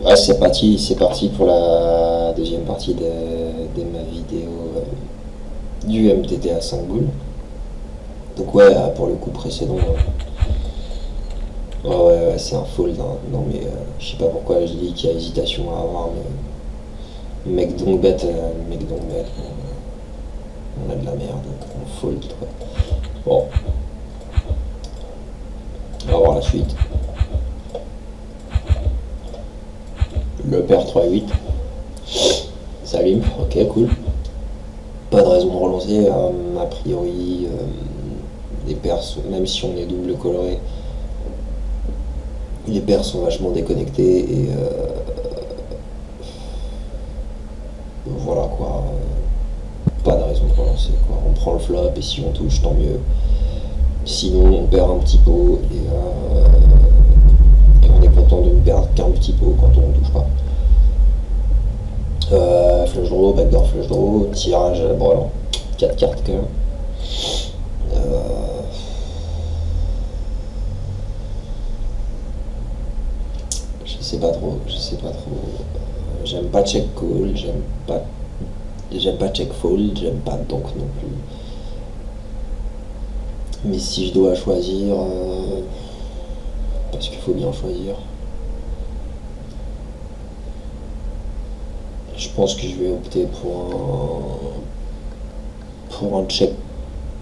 Ah, c'est parti pour la deuxième partie de ma vidéo du MTT à 5 boules. Donc ouais, pour le coup précédent, ouais, ouais, c'est un fold, hein. Non mais je sais pas pourquoi je dis qu'il y a hésitation à avoir, mais mec donc bête, on a de la merde, on fold quoi. Bon, on va voir la suite. Le paire 3-8, ça limpe, ok cool. Pas de raison de relancer, a priori les paires, même si on est double coloré, les paires sont vachement déconnectées et voilà quoi, pas de raison de relancer quoi. On prend le flop et si on touche tant mieux. Sinon on perd un petit pot et on est content de ne perdre qu'un petit pot quand on ne touche pas. Flush draw, backdoor flush draw, tirage à la brelan. 4 cartes quand même. Euh, je sais pas trop, je sais pas trop. J'aime pas check call, j'aime pas check fold, j'aime pas donk non plus. Mais si je dois choisir, parce qu'il faut bien choisir, je pense que je vais opter pour un check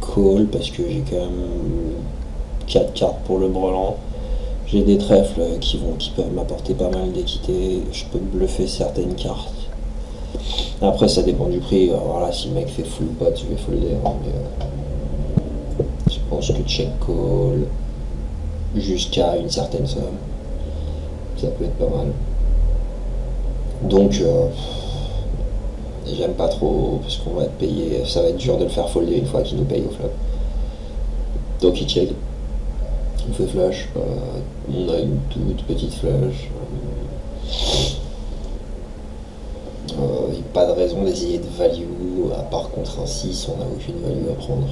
call parce que j'ai quand même 4 cartes pour le brelan. J'ai des trèfles qui peuvent m'apporter pas mal d'équité. Je peux bluffer certaines cartes. Après, ça dépend du prix. Voilà, si le mec fait full pot, je vais folder, hein, mais je pense que check call jusqu'à une certaine somme, ça peut être pas mal. Donc, j'aime pas trop parce qu'on va être payé. Ça va être dur de le faire folder une fois qu'il nous paye au flop. Donc, il check. On fait flush. On a une toute petite flush. Pas de raison d'essayer de value. À part contre un 6, on n'a aucune value à prendre.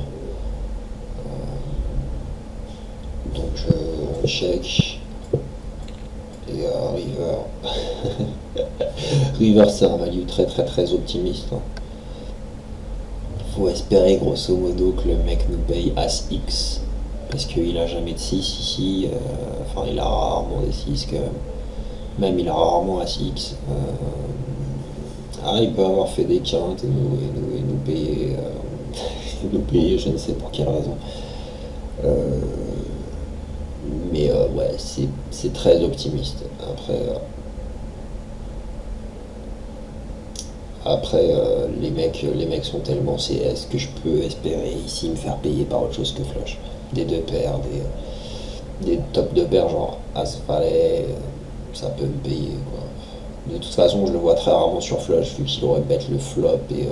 Donc, on check. Et River. River, c'est un value très très très optimiste, hein. Faut espérer grosso modo que le mec nous paye As X. Parce qu'il a jamais de 6 ici. Enfin, il a rarement des 6 quand même. Même il a rarement As X. Il peut avoir fait des quintes et nous payer. Nous payer, je ne sais pour quelle raison. Euh, mais ouais, c'est très optimiste. Après, les mecs sont tellement CS que je peux espérer ici me faire payer par autre chose que flush. Des deux paires, des top deux paires genre As Valet, ça peut me payer quoi. De toute façon, je le vois très rarement sur flush vu qu'il aurait bête le flop et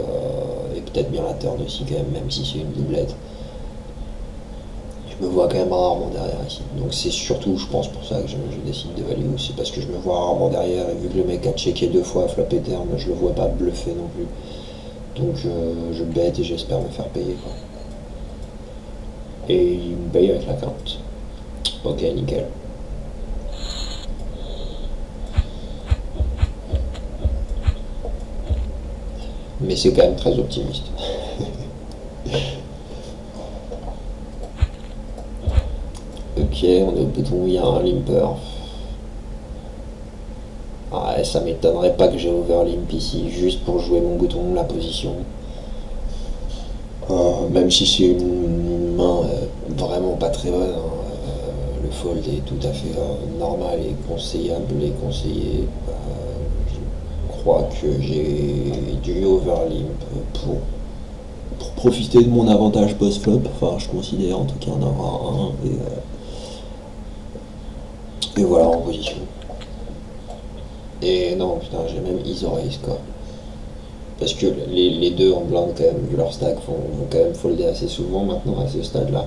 peut-être bien la turn aussi quand même si c'est une doublette. Je me vois quand même rarement derrière ici. Donc c'est surtout, je pense, pour ça que je décide de value. C'est parce que je me vois rarement derrière et vu que le mec a checké deux fois flop et turn, je le vois pas bluffer non plus. Donc je bête et j'espère me faire payer quoi. Et il me paye avec la carte. Ok, nickel. Mais c'est quand même très optimiste. Ok, on est au bouton où il y a un limper. Ah, ça m'étonnerait pas que j'ai overlimp ici, juste pour jouer mon bouton, la position. Même si c'est une main vraiment pas très bonne, hein, le fold est tout à fait normal et conseillable et conseillé. Je crois que j'ai du overlimp pour profiter de mon avantage post-flop. Enfin, je considère en tout cas en avoir un. Et voilà en position. Et non, putain, j'ai même ISO raise quoi. Parce que les deux en blind, quand même, vu leur stack, vont quand même folder assez souvent maintenant à ce stade-là.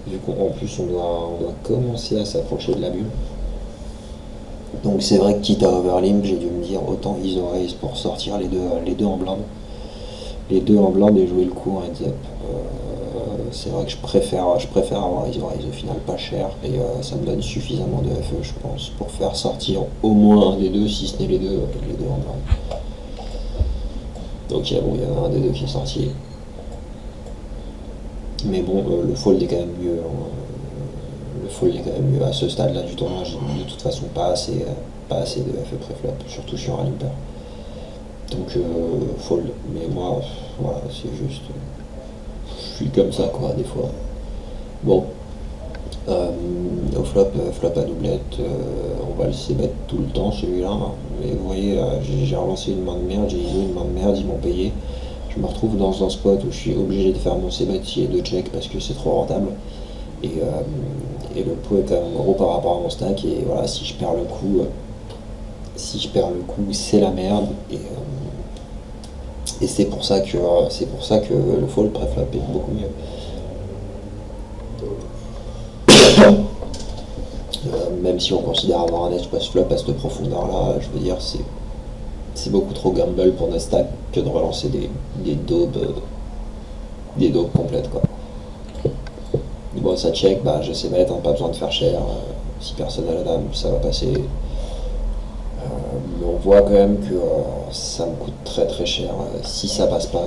Vu qu'en plus on doit commencer à s'approcher de la bulle. Donc c'est vrai que quitte à overlimp, j'ai dû me dire autant ISO raise pour sortir les deux en blind. Les deux en blind et jouer le coup en heads up. c'est vrai que je préfère avoir Rise au final pas cher et ça me donne suffisamment de FE je pense pour faire sortir au moins un des deux, si ce n'est les deux en blind. Donc bon, il y en a un des deux qui est sorti. Mais bon, le fold est quand même mieux, hein. Le fold est quand même mieux. À ce stade-là du tournoi, j'ai de toute façon pas assez de FE préflop, surtout sur un limper. Donc fold. Mais moi, voilà, c'est juste. Je suis comme ça quoi, des fois. Bon, au flop, flop à doublette, on va le c-bet tout le temps celui-là. Mais vous voyez, j'ai relancé une main de merde, j'ai isolé une main de merde, ils m'ont payé. Je me retrouve dans un spot où je suis obligé de faire mon c-bet s'il y a deux checks parce que c'est trop rentable. Et le pot est quand même gros par rapport à mon stack. Et voilà, si je perds le coup, c'est la merde. Et c'est pour ça que le fold préflop est beaucoup mieux. Même si on considère avoir un edge post-flop à cette profondeur-là, je veux dire, c'est beaucoup trop gamble pour notre stack que de relancer des daubes complètes, quoi. Bon, ça check, bah je sais mettre, hein, pas besoin de faire cher. Si personne a la dame, ça va passer. Mais on voit quand même que ça me coûte très très cher. Si ça passe pas,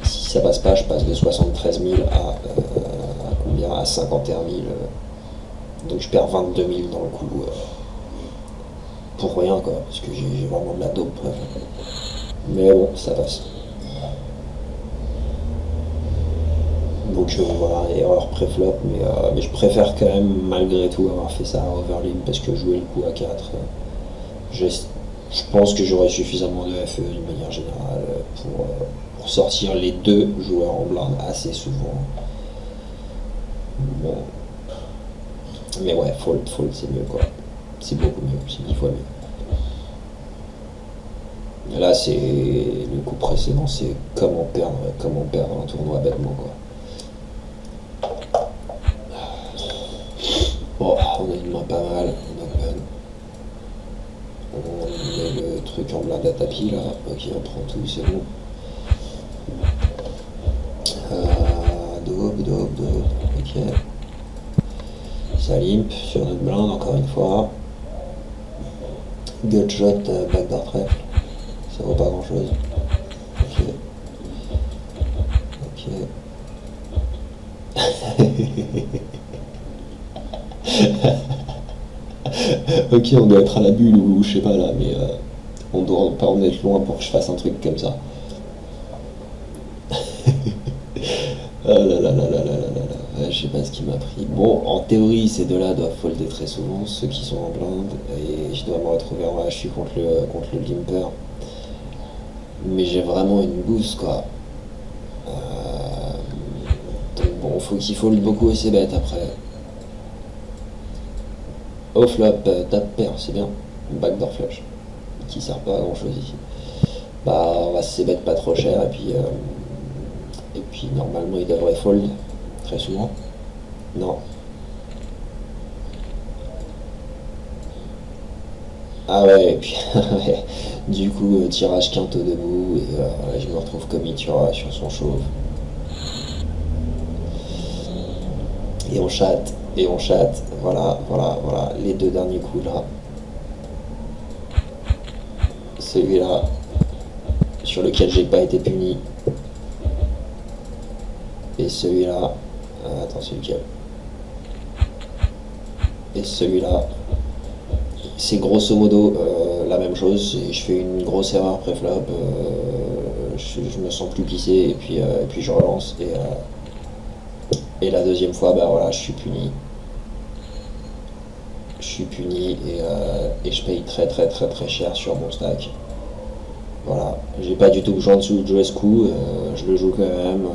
je passe de 73 000 à combien? À 51 000. Donc je perds 22 000 dans le coup. Pour rien quoi, parce que j'ai vraiment de la dope. Bref. Mais bon, ça passe. Donc voilà, erreur pré-flop, mais je préfère quand même malgré tout avoir fait ça à overlim parce que jouer le coup à 4, je pense que j'aurais suffisamment de FE d'une manière générale pour sortir les deux joueurs en blind assez souvent. Bon. Mais ouais, fold c'est mieux quoi. C'est beaucoup mieux, c'est 10 fois mieux. Là c'est le coup précédent, c'est comment perdre un tournoi bêtement quoi. Bon, on a une main pas mal, on met le truc en blind à tapis là, ok on prend tout, c'est bon. Daube, ok. Ça limp sur notre blind encore une fois. Gutshot, backdoor trèfle, ça vaut pas grand chose. Ok. Ok, on doit être à la bulle ou je sais pas là, mais on doit pas en être loin pour que je fasse un truc comme ça. Ah là là là là là là là là, ouais, je sais pas ce qui m'a pris. Bon, en théorie, ces deux-là doivent folder très souvent, ceux qui sont en blinde, et je dois me retrouver en HU contre le limper. Mais j'ai vraiment une bouse quoi. Donc bon, faut qu'il fold beaucoup et c'est bête après. Au flop, tape pair, c'est bien. Backdoor flush, qui sert pas à grand chose ici. Bah, on va se bête pas trop cher et puis normalement il devrait fold très souvent. Non. Ah ouais, et puis du coup tirage quinto debout et je me retrouve comme il tira sur son chauve. Et on chatte, voilà, les deux derniers coups là. Celui-là, sur lequel j'ai pas été puni. Et celui-là, attends, c'est lequel? Et celui-là, c'est grosso modo la même chose. Je fais une grosse erreur pré-flop, je me sens plus glissé et puis je relance. Et la deuxième fois, bah voilà, je suis puni. Et je paye très très très très cher sur mon stack. Voilà, j'ai pas du tout besoin de jouer ce coup, je le joue quand même.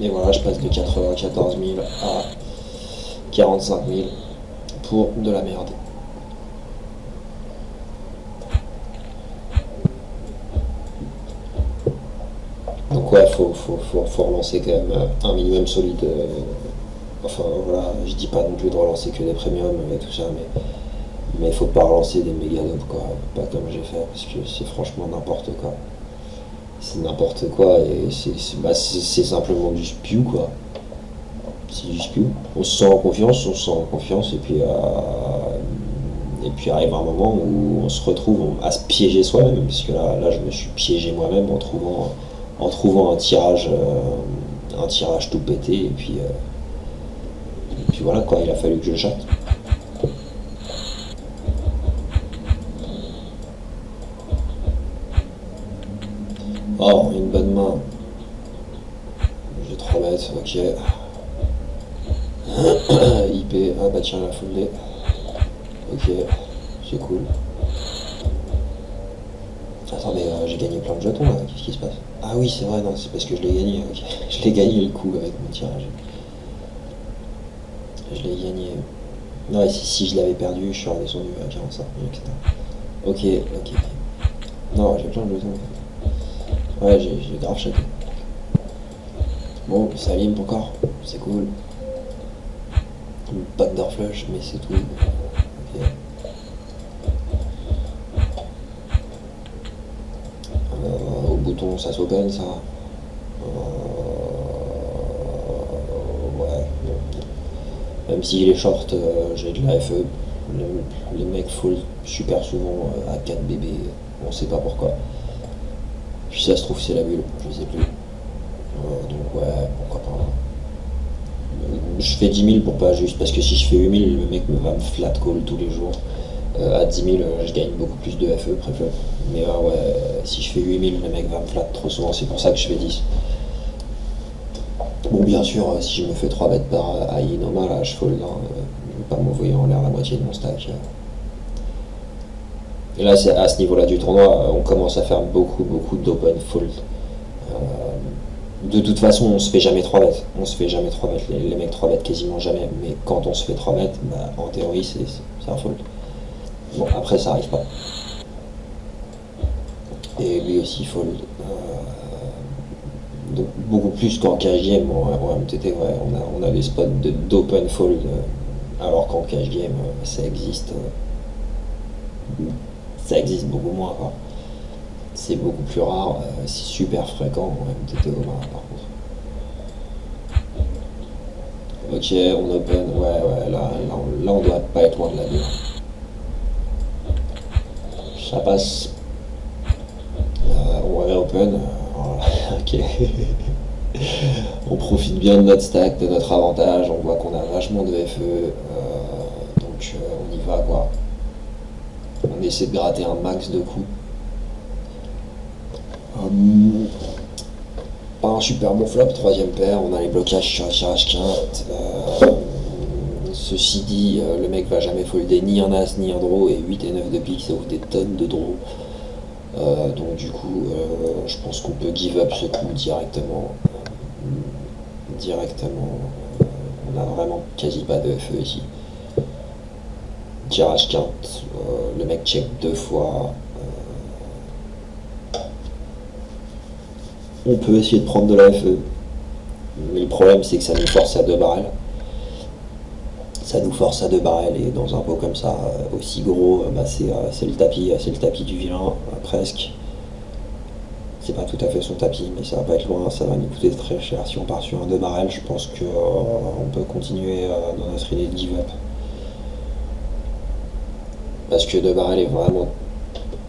Et voilà, je passe de 94 000 à 45 000 pour de la merde. Donc ouais, faut relancer quand même un minimum solide. Enfin voilà, je dis pas non plus de relancer que des premiums et tout ça, mais faut pas relancer des méga dopes quoi, pas comme j'ai fait, parce que c'est franchement n'importe quoi. c'est n'importe quoi et c'est simplement du spew quoi. C'est du spew. On se sent en confiance et puis arrive un moment où on se retrouve à se piéger soi-même, parce que là je me suis piégé moi-même en trouvant un tirage tout pété et puis voilà quoi, il a fallu que je chatte. Oh, une bonne main. J'ai 3 mètres, ok. IP, ah bah tiens, la foulée. Ok, c'est cool. Attends, mais j'ai gagné plein de jetons là, qu'est-ce qui se passe? Ah oui, c'est vrai, non, c'est parce que je l'ai gagné, ok. Je l'ai gagné le coup avec mon tirage. Je l'ai gagné. Ouais, si je l'avais perdu, je suis redescendu à 45, etc. Ok, ok, ok. Non, j'ai plein de jetons. Ouais, j'ai grave chaté. Bon, ça lime encore, c'est cool. Une backdoor flush, mais c'est tout. Ok. Au bouton, ça s'open, ça. Ouais, bon. Même si les shorts, j'ai de la FE, les mecs fold super souvent à 4 bébés, on sait pas pourquoi. Puis ça se trouve, c'est la bulle, je sais plus. Donc ouais, pourquoi pas. Je fais 10 000 pour pas juste, parce que si je fais 8 000, le mec va me flat call tous les jours. À 10 000, je gagne beaucoup plus de FE préfet. Mais ouais, si je fais 8 000, le mec va me flat trop souvent, c'est pour ça que je fais 10. Bon, bien sûr, si je me fais 3 bêtes par Ainoma, là, je fold, hein, je vais pas m'envoyer en l'air la moitié de mon stack. Et là, c'est à ce niveau-là du tournoi, on commence à faire beaucoup d'open fold. De toute façon, on se fait jamais 3 bêtes. On se fait jamais 3 bêtes. Les mecs 3 bêtes quasiment jamais. Mais quand on se fait 3 bêtes, bah, en théorie, c'est un fold. Bon, après, ça arrive pas. Et lui aussi fold. Donc, beaucoup plus qu'en KGM en MTT, ouais, on a des spots d'open fold, alors qu'en KGM, ça existe beaucoup moins, quoi. C'est beaucoup plus rare, c'est super fréquent en MTT Oma par contre. Ok, on open, ouais, là on doit pas être loin de la bulle. Ça passe. On va open. Voilà, ok. On profite bien de notre stack, de notre avantage, on voit qu'on a vachement de FE, donc on y va quoi. On essaie de gratter un max de coups. Pas un super bon flop, troisième paire, on a les blocages sur tirage quinte. Ceci dit, le mec va jamais folder ni un as ni un draw et 8 et 9 de pique, ça ouvre des tonnes de draw. Donc du coup, je pense qu'on peut give up ce coup directement. On a vraiment quasi pas de FE ici. Tirage quinte, le mec check 2 fois. On peut essayer de prendre de la FE. Mais le problème c'est que ça nous force à 2 barrels. Ça nous force à 2 barrels et dans un pot comme ça, aussi gros, c'est le tapis du vilain, presque. C'est pas tout à fait son tapis, mais ça va pas être loin, ça va nous coûter très cher. Si on part sur un 2 barrels, je pense qu'on peut continuer dans notre idée de give up. Parce que 2 barrels est vraiment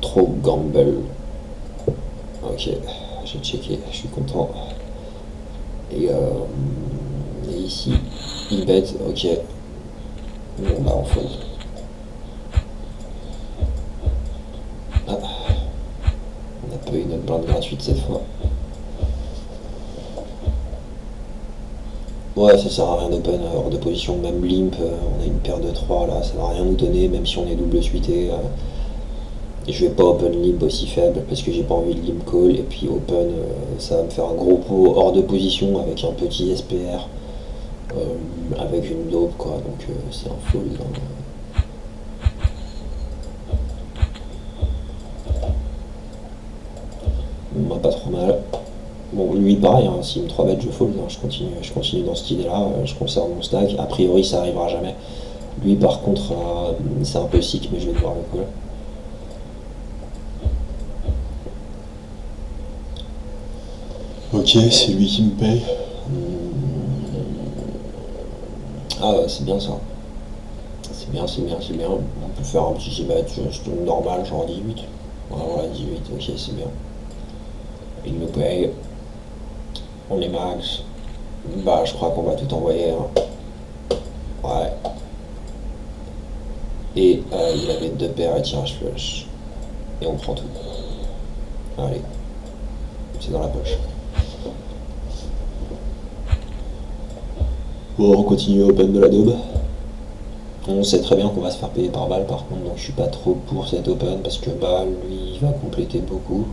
trop gamble. Ok, j'ai checké, je suis content. Et ici, il bet, ok. Bon bah on fold. Ah, on a pas eu notre blinde gratuite cette fois. Ouais, ça sert à rien d'open hors de position, même limp, on a une paire de 3 là, ça va rien nous donner, même si on est double suité. Je vais pas open limp aussi faible parce que j'ai pas envie de limp call, et puis open, ça va me faire un gros pot hors de position avec un petit SPR, avec une dope quoi, donc c'est un fold. Hein. Bah, pas trop mal. Bon, lui pareil, hein, s'il me 3 bêtes, je fold, hein, je continue dans cette idée-là, je conserve mon stack. A priori, ça arrivera jamais. Lui, par contre, c'est un peu sick, mais je vais devoir le call. Ok, c'est lui qui me paye. Ah ouais, c'est bien ça. C'est bien, c'est bien, c'est bien. On peut faire un petit bet juste normal, genre 18. Voilà, 18, ok, c'est bien. Il nous paye, on est max. Bah, je crois qu'on va tout envoyer, hein. Ouais. Et il avait deux paires et tirage flush. Et on prend tout. Allez, c'est dans la poche. Bon, on continue Open de la daube. On sait très bien qu'on va se faire payer par balle par contre, donc je suis pas trop pour cet Open parce que bah lui il va compléter beaucoup.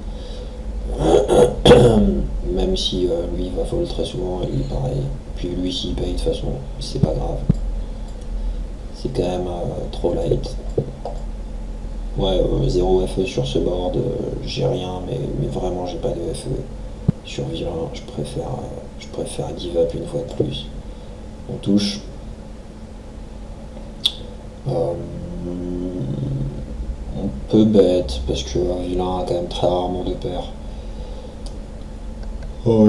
Même si lui il va fold très souvent et lui pareil. Puis lui s'il paye de toute façon, c'est pas grave. C'est quand même trop light. Ouais, 0 FE sur ce board, j'ai rien, mais vraiment j'ai pas de FE. Sur vilain, je préfère give up une fois de plus. On touche. Euh, on peut bet parce que un vilain a quand même très rarement de paires. Oh,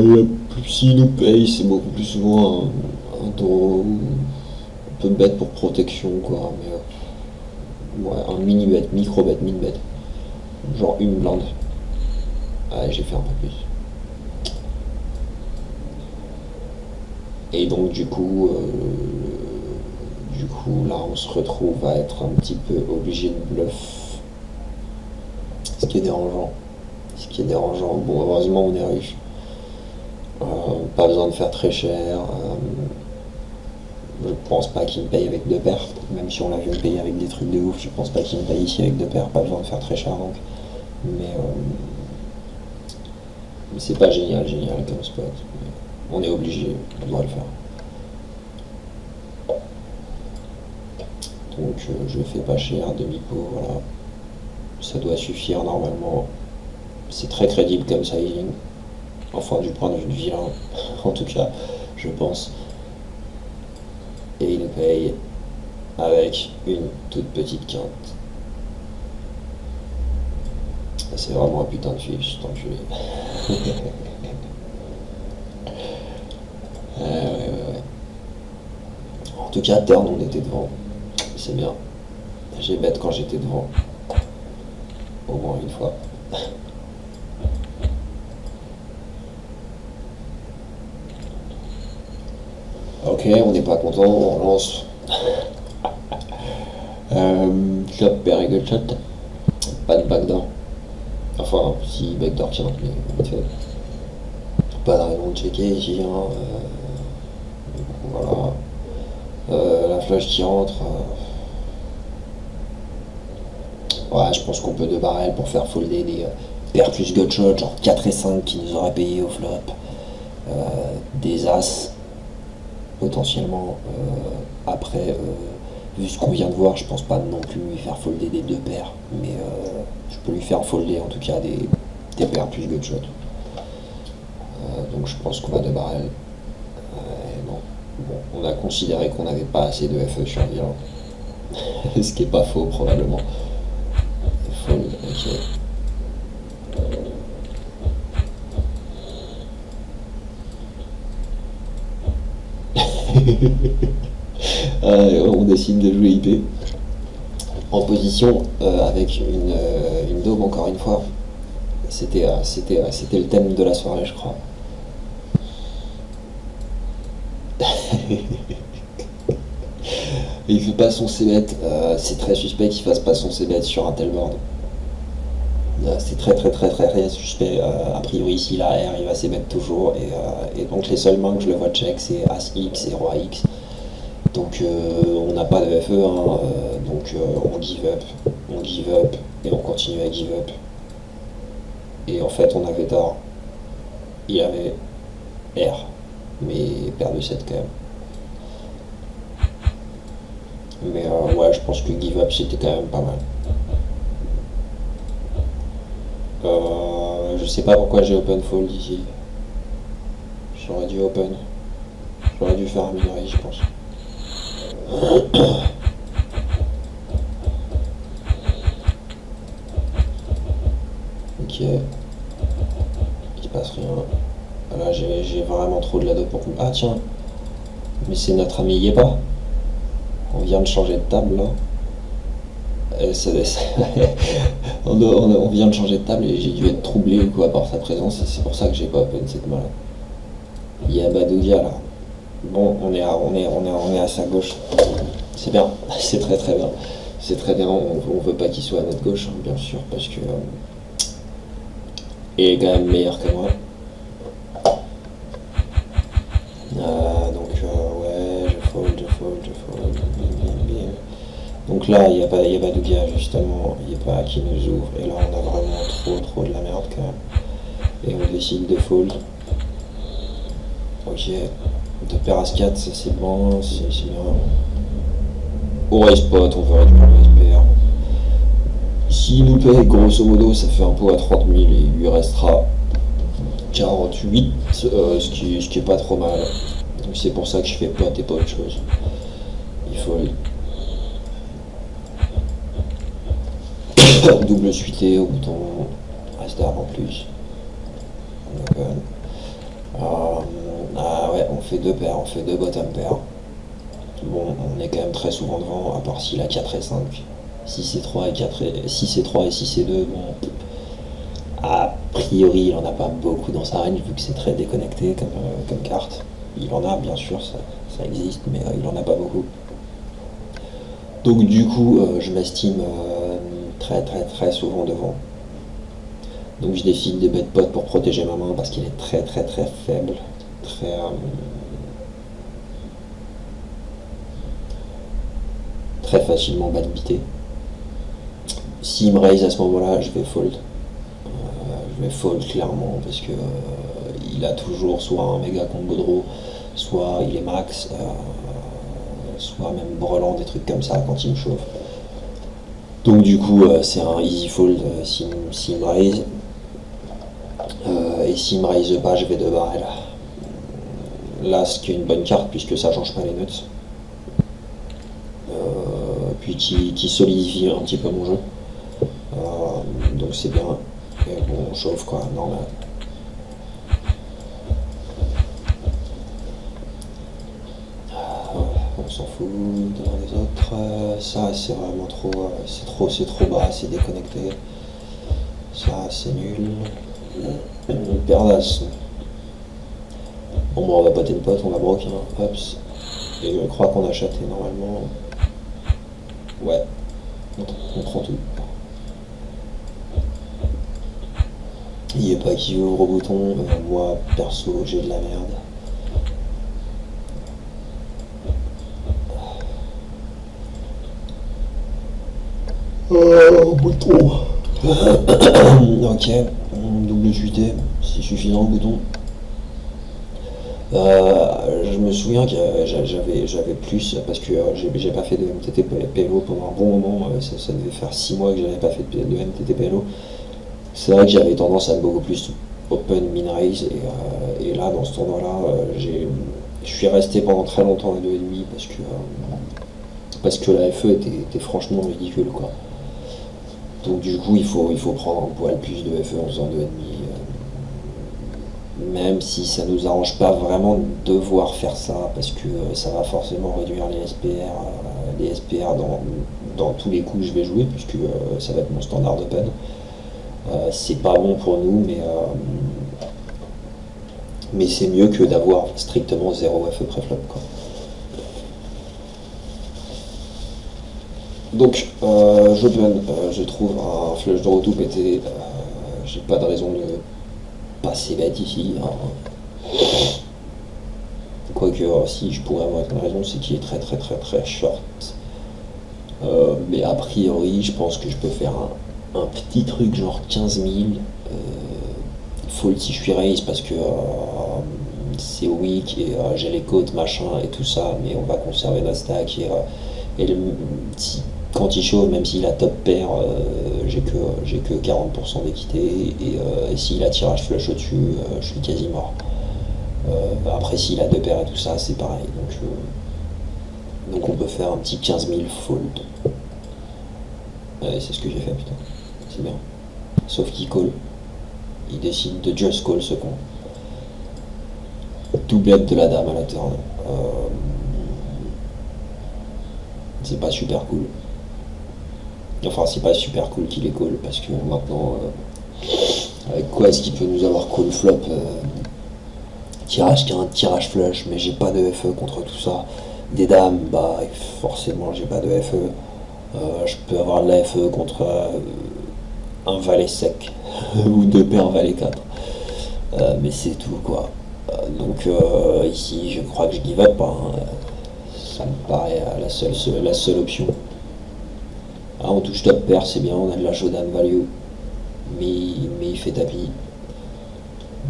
s'il nous paye, c'est beaucoup plus souvent un draw. On peut bet pour protection quoi, mais ouais, un mini bet, micro bet, mini bet. Genre une blinde. Ouais, j'ai fait un peu plus. Et donc du coup là on se retrouve à être un petit peu obligé de bluff. Ce qui est dérangeant. Ce qui est dérangeant. Bon heureusement on est riche. Pas besoin de faire très cher. Je pense pas qu'il me paye avec deux paires. Même si on l'a vu me payer avec des trucs de ouf, je pense pas qu'il me paye ici avec deux paires. Pas besoin de faire très cher donc. Mais c'est pas génial, génial comme spot. On est obligé, on doit le faire. Donc je fais pas cher, demi-pot, voilà. Ça doit suffire normalement. C'est très crédible comme sizing. Enfin du point de vue de vilain, en tout cas, je pense. Et il paye avec une toute petite quinte. C'est vraiment un putain de fiche, cet enculé. Ouais. En tout cas, turn, on était devant. C'est bien. J'ai bet quand j'étais devant. Au moins une fois. Ok, on n'est pas content, on lance. Flop, pair et gut shot. Pas de backdoor. Enfin, si backdoor tient, mais vite fait. Pas de raison de checker ici, hein. Voilà. La flush qui rentre. Ouais, je pense qu'on peut deux barrels pour faire folder des paires plus gutshot, genre 4 et 5 qui nous auraient payé au flop. Des as, potentiellement. Après, vu ce qu'on vient de voir, je pense pas non plus lui faire folder des deux paires. Mais je peux lui faire folder en tout cas des paires plus gutshot. Donc je pense qu'on va deux barrels. Non. Bon, on a considéré qu'on n'avait pas assez de FE sur vilain. Ce qui est pas faux probablement. Fold, ok. On décide de jouer IP en position avec une daube encore une fois. C'était le thème de la soirée, je crois. Il fait pas son c-bet, c'est très suspect qu'il fasse pas son c-bet sur un tel board. C'est très suspect. A priori, s'il a R, il va c-bet toujours. Et donc, les seules mains que je le vois check, c'est As X et Roi X. Donc, on n'a pas de FE, hein, donc on give up, et on continue à give up. Et en fait, on avait tort. Il avait R, mais paire de 7 quand même. Mais ouais, je pense que give up c'était quand même pas mal. Je sais pas pourquoi j'ai open fold ici. J'aurais dû open. J'aurais dû faire un minority, je pense. Ok. Il se passe rien. Là, j'ai vraiment trop de l'ado pour... Ah tiens, mais c'est notre ami Yeba. On vient de changer de table, là. On vient de changer de table et j'ai dû être troublé quoi, par sa présence et c'est pour ça que j'ai pas open cette main là. Yeba Doudia là. Bon, on est à sa gauche. C'est bien, c'est très très bien. C'est très bien, on veut pas qu'il soit à notre gauche, hein, bien sûr, parce que il est quand même meilleur que moi. Ouais, je fold. Bim, bim. Donc là, il y a pas de gars justement, il n'y a pas qui nous ouvre. Et là, on a vraiment trop de la merde quand même. Et on décide de fold. Ok, de pair as 4, ça c'est bon, c'est bien. Au raise pot, on veut réduire le SPR. S'il nous paye, grosso modo, ça fait un pot à 30 000 et il lui restera 48, ce qui est pas trop mal. Donc c'est pour ça que je fais pot et pas autre chose. Il faut double suité au bouton As-Dame en plus. Ah ouais, on fait deux paires, on fait deux bottom paires. Bon, on est quand même très souvent devant, à part s'il a 4 et 5. Si c'est 3 et 4 et 6 et 3 et 6 et 2, bon, a priori il en a pas beaucoup dans sa range vu que c'est très déconnecté comme carte. Il en a bien sûr, ça existe, mais il en a pas beaucoup. Donc du coup, je m'estime très souvent devant. Donc je décide de bet pot pour protéger ma main parce qu'il est très faible, très facilement bad bité. S'il me raise à ce moment-là, je vais fold. Je vais fold clairement parce que il a toujours soit un méga combo draw, soit il est max, soit même brelant, des trucs comme ça quand il me chauffe. Donc du coup, c'est un easy fold s'il me raise. Et s'il me raise pas, je vais de barrel. Là, ce qui est une bonne carte puisque ça change pas les nuts. Puis qui solidifie un petit peu mon jeu. Donc c'est bien. Et bon, on chauffe quoi, normal. On s'en fout dans les autres. Ça c'est vraiment trop, c'est trop bas, c'est déconnecté. Ça c'est nul. Une paire d'as. Bon, on va poter une pote, on va broc, hein. Hops. Et je crois qu'on a chaté normalement. Ouais, on prend tout. Il est pas qui ouvre au bouton. Moi perso j'ai de la merde. Bouton. Ok, double JT, c'est suffisant le bouton. Je me souviens que j'avais plus parce que j'ai pas fait de MTT PLO pendant un bon moment. Ça devait faire 6 mois que j'avais pas fait de MTT PLO. C'est vrai que j'avais tendance à beaucoup plus open min raise et là dans ce tournoi là je suis resté pendant très longtemps à 2,5 parce que la FE était franchement ridicule quoi. Donc du coup il faut prendre un poil plus de FE en faisant 2,5. Même si ça nous arrange pas vraiment de devoir faire ça parce que ça va forcément réduire les SPR dans tous les coups que je vais jouer puisque ça va être mon standard open. C'est pas bon pour nous mais c'est mieux que d'avoir strictement 0 FE préflop quoi. Donc je trouve un flush draw tout pété, j'ai pas de raison de passer bête ici, hein. Quoique si je pourrais avoir une raison c'est qu'il est très short. Mais a priori je pense que je peux faire un petit truc genre 15 000 fold si je suis raise parce que c'est weak et j'ai les côtes machin et tout ça mais on va conserver notre stack quand il chauffe même s'il a top pair j'ai que 40% d'équité et s'il a tirage flush au dessus je suis quasi mort. Après s'il a deux paires et tout ça c'est pareil donc on peut faire un petit 15 000 fold. Ouais, c'est ce que j'ai fait putain, c'est bien. Sauf qu'il call. Il décide de just call ce con. doublette de la dame à la turn. Euh, c'est pas super cool. Enfin, c'est pas super cool qu'il est call parce que maintenant, avec quoi est-ce qu'il peut nous avoir call flop tirage qui a un tirage flush, mais j'ai pas de FE contre tout ça. Des dames, bah forcément j'ai pas de FE. Je peux avoir de la FE contre un valet sec ou deux paires valet 4. Mais c'est tout quoi. Donc ici je crois que je give up, hein. Ça me paraît la seule option. Ah, on touche top pair, c'est bien, on a de la showdown value, mais il fait tapis.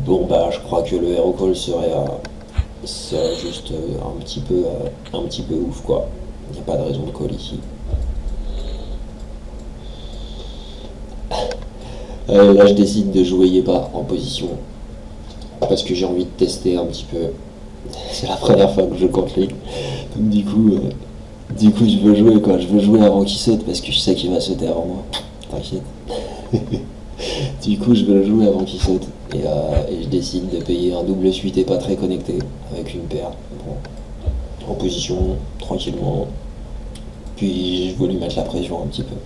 Bon bah je crois que le hero call serait juste un petit peu ouf quoi. Il n'y a pas de raison de call ici. Là je décide de jouer Yepa en position parce que j'ai envie de tester un petit peu. C'est la première fois que je joue contre lui. Donc du coup je veux jouer quoi, je veux jouer avant qu'il saute parce que je sais qu'il va sauter avant moi. T'inquiète. Du coup je veux le jouer avant qu'il saute. Et je décide de payer un double suite et pas très connecté avec une paire. Bon, en position, tranquillement. Puis je veux lui mettre la pression un petit peu.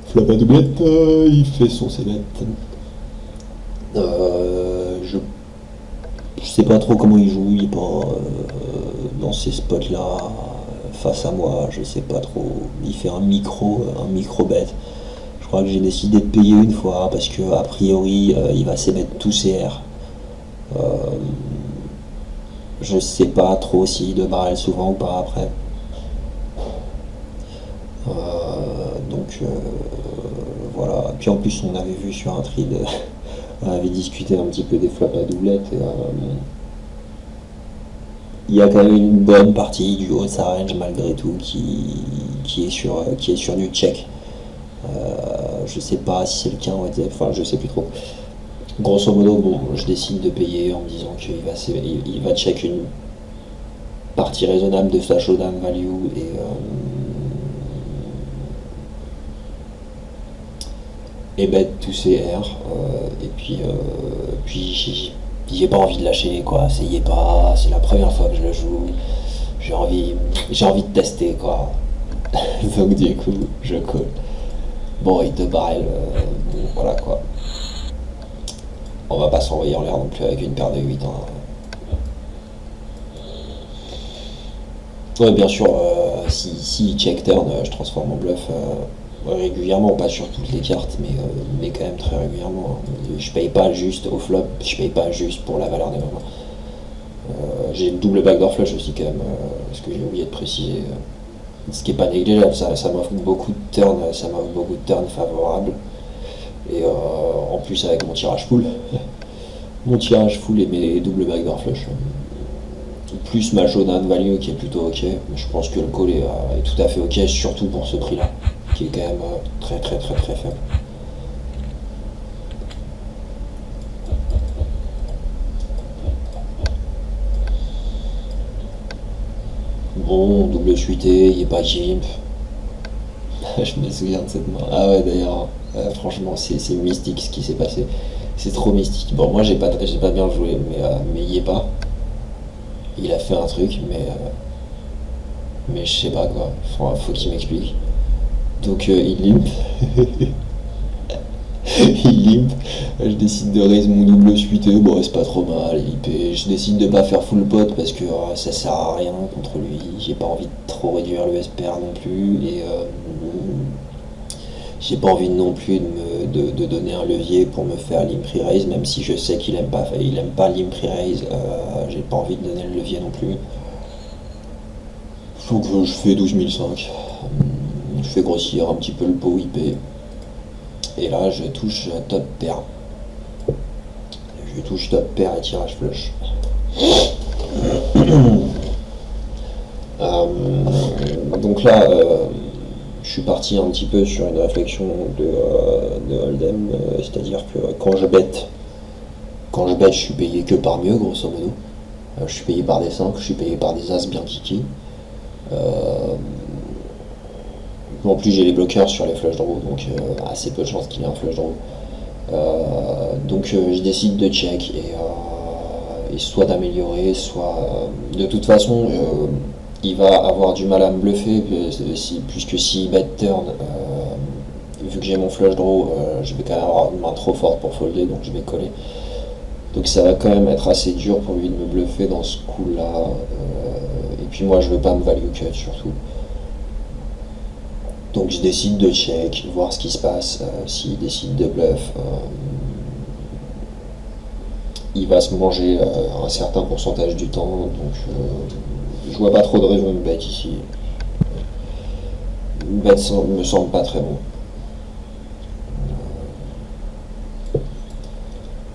Flop à doublette, il fait son célette. Je sais pas trop comment il joue, il est pas dans ces spots là face à moi, je sais pas trop. Il fait un micro bet. Je crois que j'ai décidé de payer une fois parce que a priori il va s'émettre tous ses R. Euh, je sais pas trop s'il de barrel souvent ou pas après. Donc voilà. Puis en plus on avait vu sur un trade, on avait discuté un petit peu des flops à doublette. Il y a quand même une bonne partie du haut de sa range malgré tout qui est sur du check. Je sais pas si c'est le cas, enfin je sais plus trop. Grosso modo, bon, je décide de payer en me disant il va check une partie raisonnable de sa showdown value et bet tous ses R. Puis j'ai pas envie de lâcher quoi, c'est la première fois que je le joue. J'ai envie de tester quoi. Donc du coup, je colle. Bon, et deux barrel, bon, voilà quoi. On va pas s'envoyer en l'air non plus avec une paire de 8. Hein. Ouais, bien sûr, si check turn, je transforme en bluff régulièrement, pas sur toutes les cartes, mais quand même très régulièrement. Hein. Je paye pas juste au flop, je paye pas juste pour la valeur des moments. J'ai le double backdoor flush aussi quand même, parce que j'ai oublié de préciser. Ce qui est pas négligeable, ça m'offre beaucoup de turns, favorables. Et en plus avec mon tirage full, mon tirage full et mes double backdoor flush. Plus ma showdown value qui est plutôt ok, mais je pense que le call est tout à fait ok, surtout pour ce prix là, qui est quand même très très très très faible. Bon, double suité, il est pas gimp. Je me souviens de cette main. Ah ouais d'ailleurs, franchement c'est mystique ce qui s'est passé. C'est trop mystique. Bon moi j'ai pas bien joué, mais il y est pas. Il a fait un truc, mais je sais pas quoi. Faut qu'il m'explique. Donc il limp. Il limp. Je décide de raise mon double suité. Bon, c'est pas trop mal. Je décide de pas faire full pot parce que ça sert à rien contre lui. J'ai pas envie de trop réduire le SPR non plus. Et j'ai pas envie non plus de donner un levier pour me faire limp re-raise, même si je sais qu'il aime pas limp re-raise. J'ai pas envie de donner le levier non plus. Donc je fais 12005. Je fais grossir un petit peu le pot IP. Et là je touche top pair. Je touche top pair et tirage flush. Donc là je suis parti un petit peu sur une réflexion de Hold'em, c'est-à-dire que quand je bête, je suis payé que par mieux, grosso modo. Je suis payé par des 5, je suis payé par des As bien kiki. En plus, j'ai les bloqueurs sur les flush draws, donc assez peu de chance qu'il y ait un flush draw. Donc je décide de check et soit d'améliorer, soit de toute façon il va avoir du mal à me bluffer puisque s'il bet turn, vu que j'ai mon flush draw, je vais quand même avoir une main trop forte pour folder, donc je vais coller. Donc ça va quand même être assez dur pour lui de me bluffer dans ce coup-là. Et puis moi je veux pas me value cut surtout. Donc je décide de check, voir ce qui se passe. S'il décide de bluff, il va se manger un certain pourcentage du temps. Donc je vois pas trop de raison de bet ici. Une bet me semble pas très bon.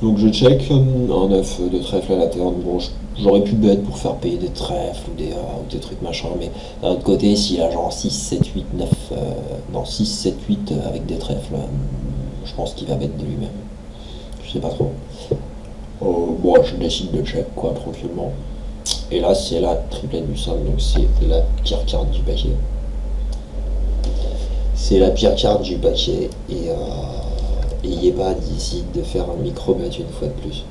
Donc je check un 9 de trèfle à la turn. Bon, j'aurais pu bet pour faire payer des trèfles ou des trucs machin, mais d'un autre côté, s'il a genre 6, 7, 8, 9, non 6, 7, 8 avec des trèfles, je pense qu'il va bet de lui-même. Je sais pas trop. Bon, je décide de check quoi, tranquillement. Et là, c'est la triplette du 5, donc c'est la pire carte du paquet. C'est la pire carte du paquet, et Yeba décide de faire un micro-bet une fois de plus.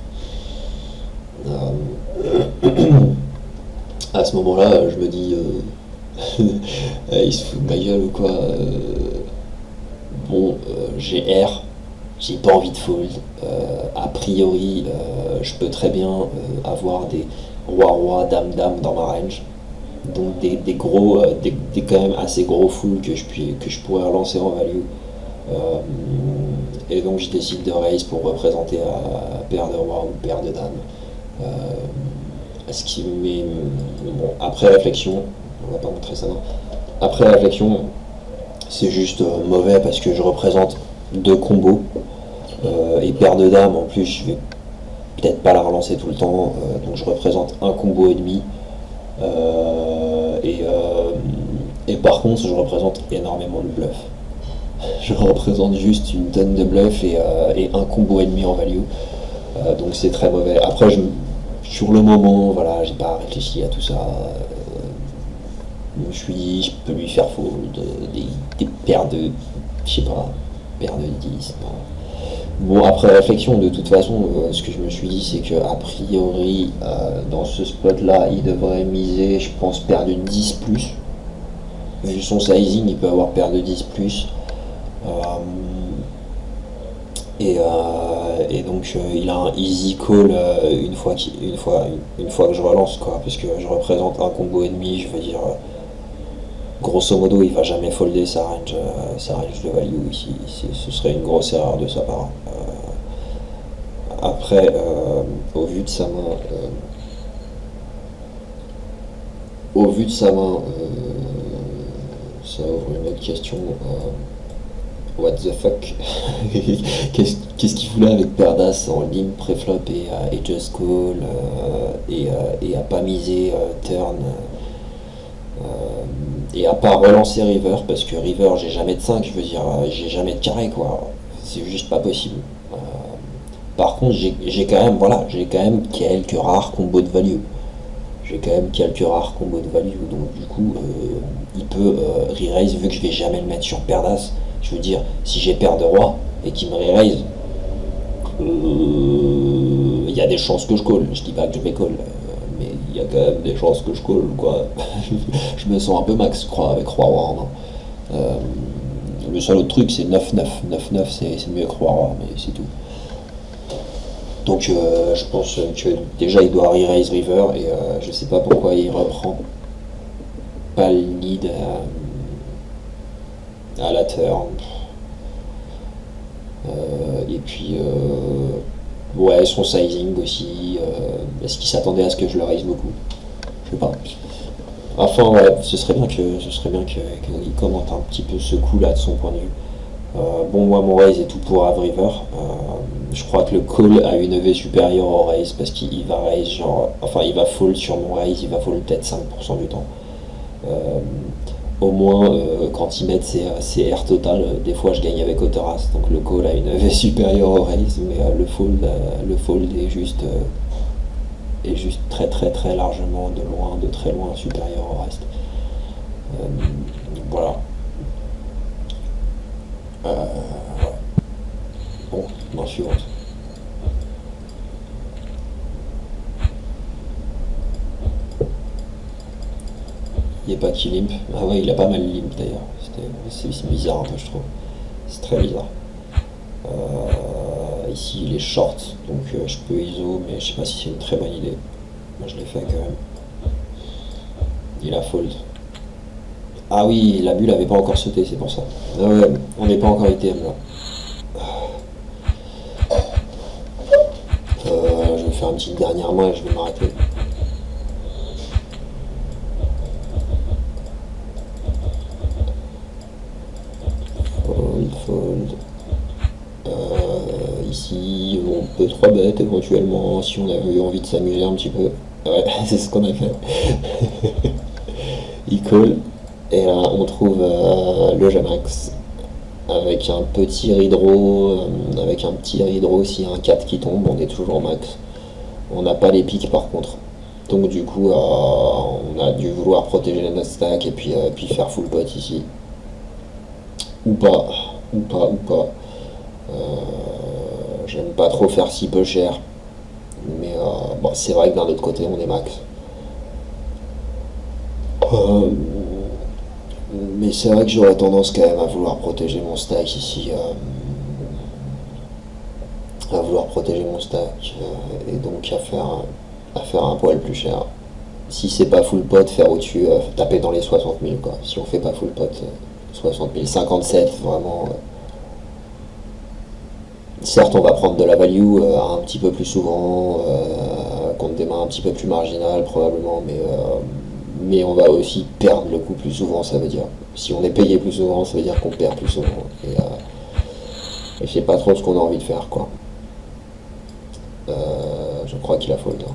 À ce moment-là, je me dis, il se fout de ma gueule ou quoi. Bon, j'ai R, j'ai pas envie de fold. A priori, je peux très bien avoir des roi-roi, dame-dame dans ma range. Donc des gros, des quand même assez gros full que je pourrais relancer en value. Et donc je décide de raise pour représenter à paire de roi ou paire de dame. Ce qui met, bon, après réflexion, on va pas montrer ça, non. Après réflexion, c'est juste mauvais parce que je représente deux combos et paire de dames. En plus, je vais peut-être pas la relancer tout le temps, donc je représente un combo et demi. Et par contre, je représente énormément de bluff. Je représente juste une tonne de bluff et un combo et demi en value. Donc c'est très mauvais. Après, sur le moment, voilà, j'ai pas réfléchi à tout ça. Je me suis dit, je peux lui faire fold des paires de, je sais pas, paires de 10. Bon, après réflexion, de toute façon, ce que je me suis dit, c'est que a priori, dans ce spot-là, il devrait miser, je pense, paire de 10 plus. Vu son sizing, il peut avoir paire de 10 plus. Et donc il a un easy call une fois que je relance quoi, parce que je représente un combo ennemi, je veux dire grosso modo il va jamais folder sa range de value ici, ce serait une grosse erreur de sa part. Après au vu de sa main ça ouvre une autre question. What the fuck. Qu'est-ce qu'il voulait avec Perdas en ligne préflop et just call et à pas miser turn et à pas relancer river parce que river j'ai jamais de 5, je veux dire j'ai jamais de carré quoi, c'est juste pas possible. Par contre j'ai quand même quelques rares combos de value. Donc du coup il peut re-raise vu que je vais jamais le mettre sur Perdas. Je veux dire, si j'ai paire de roi et qu'il me re-raise, il y a des chances que je call. Je dis pas que je vais call, mais il y a quand même des chances que je call, quoi. Je me sens un peu max, je crois, avec roi-roi en main. Le seul autre truc, c'est 9-9. 9-9, c'est mieux que roi-roi, mais c'est tout. Donc je pense que déjà il doit re-raise river et je sais pas pourquoi il reprend pas le lead à la turn. Et puis ouais, son sizing aussi, est-ce qu'il s'attendait à ce que je le raise beaucoup, je sais pas. Enfin ouais, ce serait bien qu'il commente un petit peu ce coup là de son point de vue. Bon, moi mon raise est tout pour Have River. Je crois que le call a une EV supérieure au raise parce qu'il va raise genre, enfin il va fold sur mon raise, il va fold peut-être 5% du temps. Au moins quand ils mettent ses R total, des fois je gagne avec Autoras, donc le call a une EV supérieure au raise, mais le fold est juste très très très largement de très loin supérieur au reste. Voilà. Bon, main suivante. Il n'y a pas qu'il limp. Ah ouais, il a pas mal limp d'ailleurs. C'est bizarre un peu, je trouve. C'est très bizarre. Ici, il est short, donc je peux ISO, mais je sais pas si c'est une très bonne idée. Moi, je l'ai fait quand même. Il a fold. Ah oui, la bulle avait pas encore sauté, c'est pour ça. Ah ouais, on n'est pas encore ITM là. Je vais faire une petite dernière main et je vais m'arrêter. Fold, fold. Ici, on peut 3 bêtes éventuellement si on avait eu envie de s'amuser un petit peu. Ouais, c'est ce qu'on a fait. Il call. Et là, on trouve le Jamax avec un petit redraw, avec un petit redraw, s'il y a un 4 qui tombe, on est toujours max. On n'a pas les pics par contre. Donc du coup, on a dû vouloir protéger notre stack et puis faire full pot ici. Ou pas, ou pas, ou pas. J'aime pas trop faire si peu cher. Mais bon, c'est vrai que d'un autre côté, on est max. Euh, mais c'est vrai que j'aurais tendance quand même à vouloir protéger mon stack ici. À vouloir protéger mon stack. Et donc à faire un poil plus cher. Si c'est pas full pot, faire au-dessus, taper dans les 60 000 quoi. Si on fait pas full pot, 60 000, 57 vraiment. Certes, on va prendre de la value un petit peu plus souvent, contre des mains un petit peu plus marginales probablement, mais on va aussi perdre le coup plus souvent, ça veut dire. Si on est payé plus souvent, ça veut dire qu'on perd plus souvent. Et je sais pas trop ce qu'on a envie de faire, quoi. Je crois qu'il a faute. Hein.